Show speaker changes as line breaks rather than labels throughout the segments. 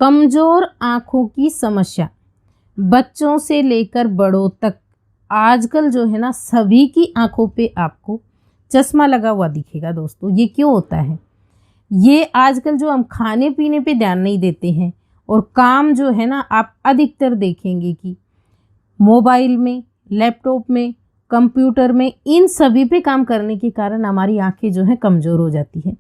कमज़ोर आँखों की समस्या बच्चों से लेकर बड़ों तक आजकल जो है ना सभी की आँखों पे आपको चश्मा लगा हुआ दिखेगा। दोस्तों ये क्यों होता है? ये आजकल जो हम खाने पीने पे ध्यान नहीं देते हैं और काम जो है ना आप अधिकतर देखेंगे कि मोबाइल में, लैपटॉप में, कंप्यूटर में, इन सभी पे काम करने के कारण हमारी आंखें जो हैं कमज़ोर हो जाती हैं।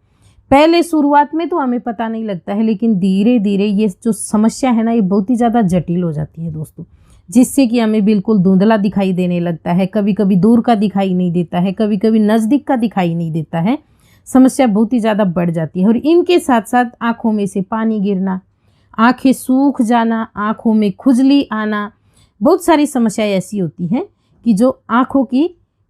पहले शुरुआत में तो हमें पता नहीं लगता है, लेकिन धीरे धीरे ये जो समस्या है ना ये बहुत ही ज़्यादा जटिल हो जाती है दोस्तों, जिससे कि हमें बिल्कुल धुंधला दिखाई देने लगता है। कभी कभी दूर का दिखाई नहीं देता है, कभी कभी नज़दीक का दिखाई नहीं देता है। समस्या बहुत ही ज़्यादा बढ़ जाती है और इनके साथ साथ आँखों में से पानी गिरना, आँखें सूख जाना, आँखों में खुजली आना, बहुत सारी समस्याएं ऐसी होती हैं कि जो आँखों की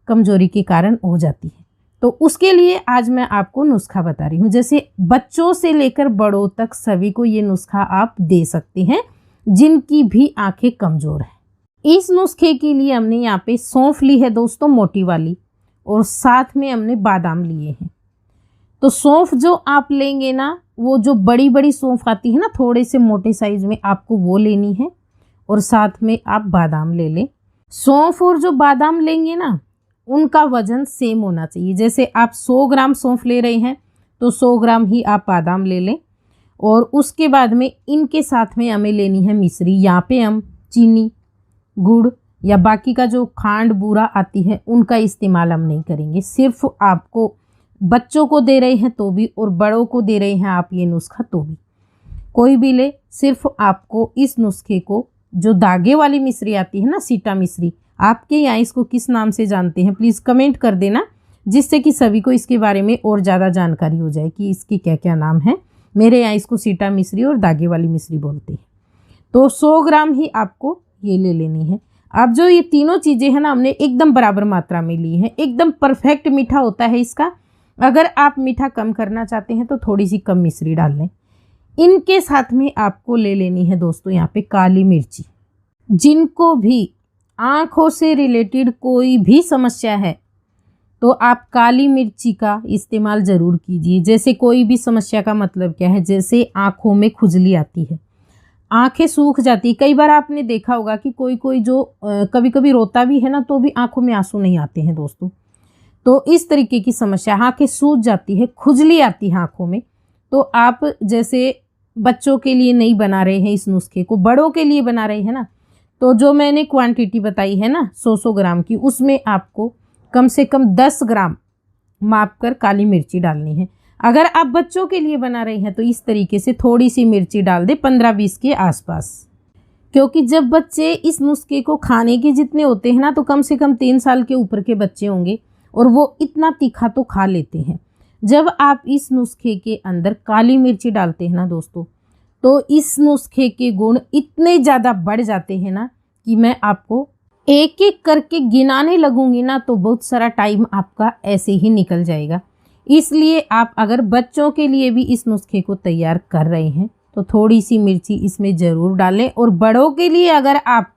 कमज़ोरी के कारण हो जाती है। तो उसके लिए आज मैं आपको नुस्खा बता रही हूँ। जैसे बच्चों से लेकर बड़ों तक सभी को ये नुस्खा आप दे सकते हैं जिनकी भी आंखें कमज़ोर हैं। इस नुस्खे के लिए हमने यहाँ पे सौंफ ली है दोस्तों, मोटी वाली, और साथ में हमने बादाम लिए हैं। तो सौंफ जो आप लेंगे ना, वो जो बड़ी बड़ी सौंफ आती है ना थोड़े से मोटे साइज़ में, आपको वो लेनी है और साथ में आप बादाम ले लें। सौंफ और जो बादाम लेंगे ना उनका वज़न सेम होना चाहिए। जैसे आप 100 ग्राम सौंफ ले रहे हैं तो 100 ग्राम ही आप बादाम ले लें। और उसके बाद में इनके साथ में हमें लेनी है मिश्री। यहाँ पे हम चीनी, गुड़ या बाकी का जो खांड बूरा आती है उनका इस्तेमाल हम नहीं करेंगे। सिर्फ आपको बच्चों को दे रहे हैं तो भी और बड़ों को दे रहे हैं आप ये नुस्खा तो भी, कोई भी ले। सिर्फ आपको इस नुस्खे को, जो धागे वाली मिश्री आती है ना, सीटा मिश्री, आपके यहाँ इसको किस नाम से जानते हैं प्लीज़ कमेंट कर देना, जिससे कि सभी को इसके बारे में और ज़्यादा जानकारी हो जाए कि इसके क्या क्या नाम है। मेरे यहाँ इसको सीटा मिश्री और धागे वाली मिश्री बोलते हैं। तो 100 ग्राम ही आपको ये ले लेनी है। अब जो ये तीनों चीज़ें हैं ना हमने एकदम बराबर मात्रा में ली हैं, एकदम परफेक्ट मीठा होता है इसका। अगर आप मीठा कम करना चाहते हैं तो थोड़ी सी कम मिश्री डाल लें। इनके साथ में आपको ले लेनी है दोस्तों यहाँ पे काली मिर्ची। जिनको भी आँखों से रिलेटेड कोई भी समस्या है तो आप काली मिर्ची का इस्तेमाल ज़रूर कीजिए। जैसे कोई भी समस्या का मतलब क्या है, जैसे आँखों में खुजली आती है, आँखें सूख जाती है। कई बार आपने देखा होगा कि कोई कोई जो कभी कभी रोता भी है ना तो भी आँखों में आंसू नहीं आते हैं दोस्तों। तो इस तरीके की समस्या, आँखें सूज जाती है, खुजली आती है आँखों में, तो आप जैसे बच्चों के लिए नहीं बना रहे हैं इस नुस्खे को, बड़ों के लिए बना रहे हैं ना, तो जो मैंने क्वांटिटी बताई है ना 100 ग्राम की, उसमें आपको कम से कम 10 ग्राम माप कर काली मिर्ची डालनी है। अगर आप बच्चों के लिए बना रहे हैं तो इस तरीके से थोड़ी सी मिर्ची डाल दें, 15-20 के आसपास। क्योंकि जब बच्चे इस नुस्खे को खाने के जितने होते हैं ना, तो कम से कम 3 साल के ऊपर के बच्चे होंगे और वो इतना तीखा तो खा लेते हैं। जब आप इस नुस्खे के अंदर काली मिर्ची डालते हैं ना दोस्तों, तो इस नुस्खे के गुण इतने ज़्यादा बढ़ जाते हैं ना कि मैं आपको एक एक करके गिनाने लगूंगी ना तो बहुत सारा टाइम आपका ऐसे ही निकल जाएगा। इसलिए आप अगर बच्चों के लिए भी इस नुस्खे को तैयार कर रहे हैं तो थोड़ी सी मिर्ची इसमें ज़रूर डालें। और बड़ों के लिए अगर आप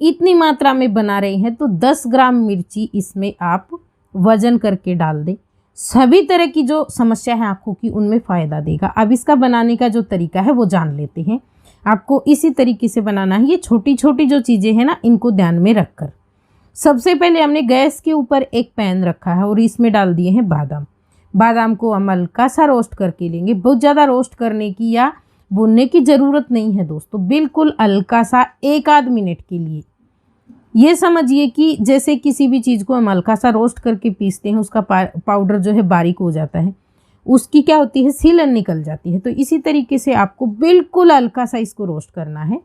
इतनी मात्रा में बना रहे हैं तो 10 ग्राम मिर्ची इसमें आप वज़न करके डाल दें। सभी तरह की जो समस्या है आँखों की उनमें फ़ायदा देगा। अब इसका बनाने का जो तरीका है वो जान लेते हैं। आपको इसी तरीके से बनाना है। ये छोटी छोटी जो चीज़ें हैं ना इनको ध्यान में रखकर, सबसे पहले हमने गैस के ऊपर एक पैन रखा है और इसमें डाल दिए हैं बादाम। बादाम को हम हल्का सा रोस्ट करके लेंगे। बहुत ज़्यादा रोस्ट करने की या भूनने की ज़रूरत नहीं है दोस्तों, बिल्कुल हल्का सा 1-आध मिनट के लिए। ये समझिए कि जैसे किसी भी चीज़ को हम हल्का सा रोस्ट करके पीसते हैं, उसका पाउडर जो है बारीक हो जाता है, उसकी क्या होती है, सीलन निकल जाती है। तो इसी तरीके से आपको बिल्कुल हल्का सा इसको रोस्ट करना है।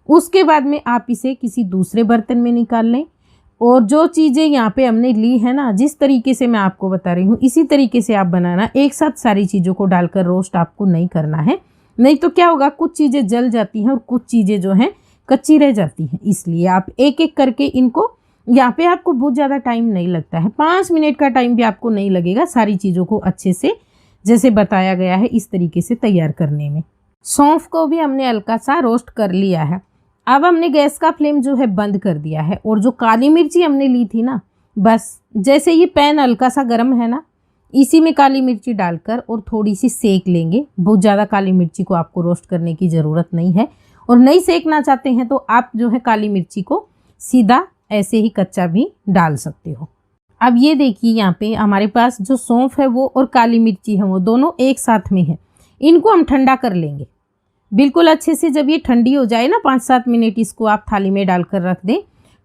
उसके बाद में आप इसे किसी दूसरे बर्तन में निकाल लें और जो चीज़ें यहाँ पे हमने ली है ना, जिस तरीके से मैं आपको बता रही हूँ इसी तरीके से आप बनाना। एक साथ सारी चीज़ों को डालकर रोस्ट आपको नहीं करना है, नहीं तो क्या होगा, कुछ चीज़ें जल जाती हैं और कुछ चीज़ें जो हैं कच्ची रह जाती हैं। इसलिए आप एक एक करके इनको, यहाँ पे आपको बहुत ज़्यादा टाइम नहीं लगता है, 5 मिनट का टाइम भी आपको नहीं लगेगा सारी चीज़ों को अच्छे से जैसे बताया गया है इस तरीके से तैयार करने में। सौंफ को भी हमने हल्का सा रोस्ट कर लिया है। अब हमने गैस का फ्लेम जो है बंद कर दिया है और जो काली मिर्ची हमने ली थी ना, बस जैसे ये पैन हल्का सा गर्म है ना, इसी में काली मिर्ची डालकर और थोड़ी सी सेक लेंगे। बहुत ज़्यादा काली मिर्ची को आपको रोस्ट करने की ज़रूरत नहीं है, और नहीं सेकना चाहते हैं तो आप जो है काली मिर्ची को सीधा ऐसे ही कच्चा भी डाल सकते हो। अब ये देखिए यहाँ पे हमारे पास जो सौंफ है वो और काली मिर्ची है वो दोनों एक साथ में है। इनको हम ठंडा कर लेंगे बिल्कुल अच्छे से। जब ये ठंडी हो जाए ना 5-7 मिनट इसको आप थाली में डालकर रख दें।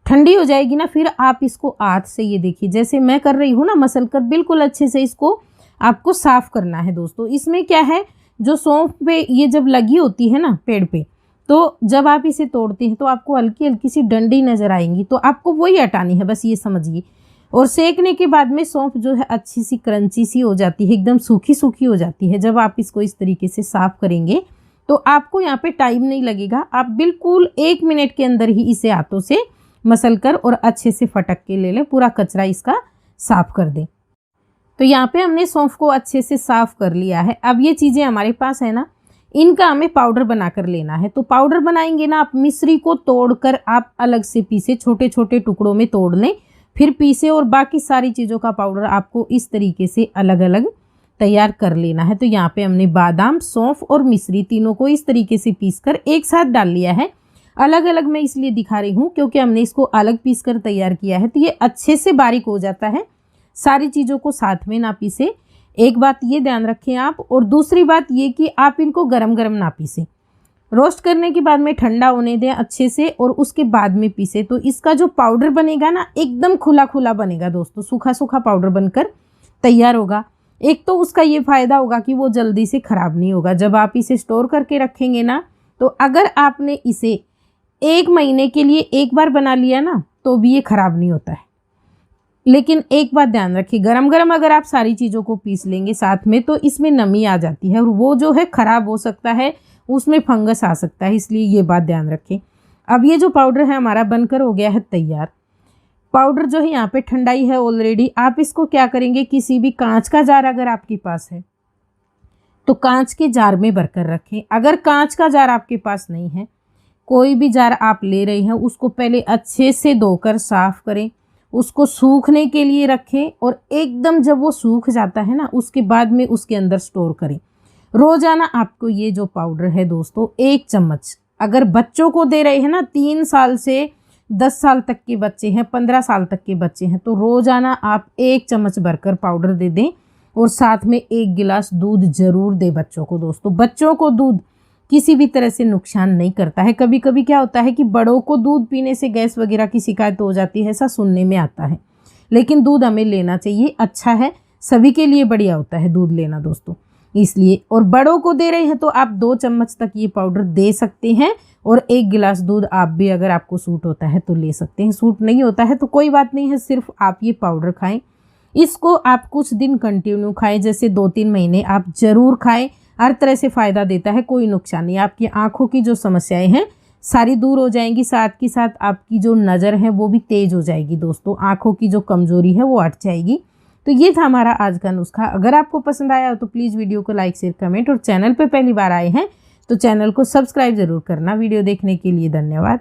ठंडी हो जाएगी ना, फिर आप इसको हाथ से ये देखिए जैसे मैं कर रही हूँ ना, मसल कर बिल्कुल अच्छे से इसको आपको साफ़ करना है दोस्तों। इसमें क्या है, जो सौंफ पे ये जब लगी होती है ना पेड़ पे, तो जब आप इसे तोड़ते हैं तो आपको हल्की हल्की सी डंडी नज़र आएंगी, तो आपको वही हटानी है, बस ये समझिए। और सेकने के बाद में सौंफ जो है अच्छी सी क्रंची सी हो जाती है, एकदम सूखी सूखी हो जाती है। जब आप इसको इस तरीके से साफ़ करेंगे तो आपको यहाँ पे टाइम नहीं लगेगा। आप बिल्कुल 1 मिनट के अंदर ही इसे हाथों से मसल कर और अच्छे से फटक के ले लें, पूरा कचरा इसका साफ़ कर दें। तो यहाँ पे हमने सौंफ को अच्छे से साफ़ कर लिया है। अब ये चीज़ें हमारे पास है ना, इनका हमें पाउडर बना कर लेना है। तो पाउडर बनाएंगे ना, आप मिश्री को तोड़कर आप अलग से पीसे, छोटे छोटे टुकड़ों में तोड़ लें, फिर पीसे, और बाकी सारी चीज़ों का पाउडर आपको इस तरीके से अलग अलग तैयार कर लेना है। तो यहाँ पे हमने बादाम, सौंफ और मिश्री तीनों को इस तरीके से पीसकर एक साथ डाल लिया है। अलग अलग मैं इसलिए दिखा रही हूँ क्योंकि हमने इसको अलग पीसकर तैयार किया है, तो ये अच्छे से बारीक हो जाता है। सारी चीज़ों को साथ में ना पीसे, एक बात ये ध्यान रखें आप। और दूसरी बात ये कि आप इनको गरम गरम ना पीसें, रोस्ट करने के बाद में ठंडा होने दें अच्छे से, और उसके बाद में पीसे। तो इसका जो पाउडर बनेगा ना, एकदम खुला खुला बनेगा दोस्तों, सूखा सूखा पाउडर बनकर तैयार होगा। एक तो उसका ये फ़ायदा होगा कि वो जल्दी से ख़राब नहीं होगा। जब आप इसे स्टोर करके रखेंगे ना, तो अगर आपने इसे 1 महीने के लिए एक बार बना लिया ना, तो भी ये ख़राब नहीं होता है। लेकिन एक बात ध्यान रखिए, गरम गरम अगर आप सारी चीज़ों को पीस लेंगे साथ में, तो इसमें नमी आ जाती है और वो जो है ख़राब हो सकता है, उसमें फंगस आ सकता है, इसलिए ये बात ध्यान रखें। अब ये जो पाउडर है हमारा बनकर हो गया है तैयार। पाउडर जो है यहाँ पे ठंडाई है ऑलरेडी। आप इसको क्या करेंगे, किसी भी कांच का जार अगर आपके पास है तो कांच के जार में भरकर रखें। अगर कांच का जार आपके पास नहीं है, कोई भी जार आप ले रहे हैं, उसको पहले अच्छे से धोकर साफ़ करें, उसको सूखने के लिए रखें, और एकदम जब वो सूख जाता है ना, उसके बाद में उसके अंदर स्टोर करें। रोज़ाना आपको ये जो पाउडर है दोस्तों 1 चम्मच, अगर बच्चों को दे रहे हैं ना, 3 साल से 10 साल तक के बच्चे हैं, 15 साल तक के बच्चे हैं, तो रोज़ाना आप 1 चम्मच भरकर पाउडर दे दें, और साथ में 1 गिलास दूध ज़रूर दें बच्चों को। दोस्तों बच्चों को दूध किसी भी तरह से नुकसान नहीं करता है। कभी कभी क्या होता है कि बड़ों को दूध पीने से गैस वगैरह की शिकायत हो जाती है, ऐसा सुनने में आता है, लेकिन दूध हमें लेना चाहिए, अच्छा है, सभी के लिए बढ़िया होता है दूध लेना दोस्तों, इसलिए। और बड़ों को दे रहे हैं तो आप 2 चम्मच तक ये पाउडर दे सकते हैं, और 1 गिलास दूध आप भी अगर आपको सूट होता है तो ले सकते हैं। सूट नहीं होता है तो कोई बात नहीं है, सिर्फ आप ये पाउडर खाएं। इसको आप कुछ दिन कंटिन्यू खाएं, जैसे 2-3 महीने आप ज़रूर खाएं। हर तरह से फ़ायदा देता है, कोई नुकसान नहीं। आपकी आँखों की जो समस्याएं हैं सारी दूर हो जाएंगी, साथ के साथ आपकी जो नज़र है वो भी तेज़ हो जाएगी दोस्तों, आँखों की जो कमज़ोरी है वो हट जाएगी। तो ये था हमारा आज का नुस्खा। अगर आपको पसंद आया हो तो प्लीज़ वीडियो को लाइक, शेयर, कमेंट, और चैनल पे पहली बार आए हैं तो चैनल को सब्सक्राइब ज़रूर करना। वीडियो देखने के लिए धन्यवाद।